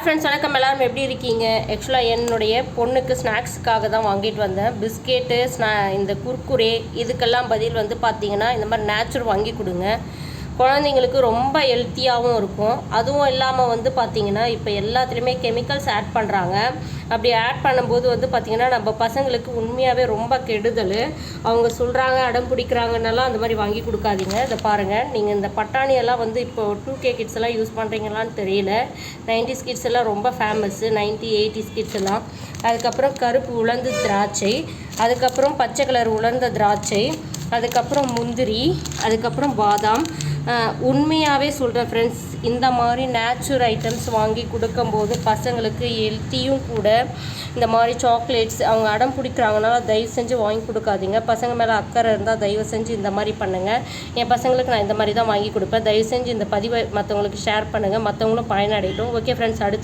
Hi friends, வணக்கம். எல்லாரும் எப்படி இருக்கீங்க? ஆக்சுவலாக என்னுடைய பொண்ணுக்கு ஸ்நாக்ஸுக்காக தான் வாங்கிட்டு வந்தேன். பிஸ்கெட்டு, இந்த குர்குரே இதுக்கெல்லாம் பதில் வந்து பார்த்தீங்கன்னா இந்த மாதிரி நேச்சுரல் வாங்கி கொடுங்க. குழந்தைங்களுக்கு ரொம்ப ஹெல்த்தியாகவும் இருக்கும். அதுவும் இல்லாமல் வந்து பார்த்திங்கன்னா இப்போ எல்லாத்துலேயுமே கெமிக்கல்ஸ் ஆட் பண்ணுறாங்க. அப்படி ஆட் பண்ணும்போது வந்து பார்த்திங்கன்னா நம்ம பசங்களுக்கு உண்மையாகவே ரொம்ப கெடுதல். அவங்க சொல்கிறாங்க, அடம் பிடிக்கிறாங்கன்னெல்லாம் அந்த மாதிரி வாங்கி கொடுக்காதீங்க. இதை பாருங்கள், நீங்கள் இந்த பட்டாணியெல்லாம் வந்து இப்போ 2K கிட்ஸ் எல்லாம் யூஸ் பண்ணுறீங்களான்னு தெரியல. 90s கிட்ஸ் எல்லாம் ரொம்ப ஃபேமஸ்ஸு, 90, 80s கிட்ஸ் எல்லாம். அதுக்கப்புறம் கருப்பு உலர்ந்த திராட்சை, அதுக்கப்புறம் பச்சை கலர் உலர்ந்த திராட்சை, அதுக்கப்புறம் முந்திரி, அதுக்கப்புறம் பாதாம். உண்மையாகவே சொல்கிறேன் ஃப்ரெண்ட்ஸ், இந்த மாதிரி நேச்சுரல் ஐட்டம்ஸ் வாங்கி கொடுக்கும்போது பசங்களுக்கு ஹெல்த்தியும் கூட. இந்த மாதிரி சாக்லேட்ஸ் அவங்க அடம் பிடிக்கிறாங்கனால தயவு செஞ்சு வாங்கி கொடுக்காதீங்க. பசங்க மேலே அக்கறை இருந்தால் தயவு செஞ்சு இந்த மாதிரி பண்ணுங்கள். என் பசங்களுக்கு நான் இந்த மாதிரி தான் வாங்கி கொடுப்பேன். தயவு செஞ்சு இந்த பதிவை மற்றவங்களுக்கு ஷேர் பண்ணுங்கள், மற்றவங்களும் பயனடையட்டும். ஓகே ஃப்ரெண்ட்ஸ், அடுத்து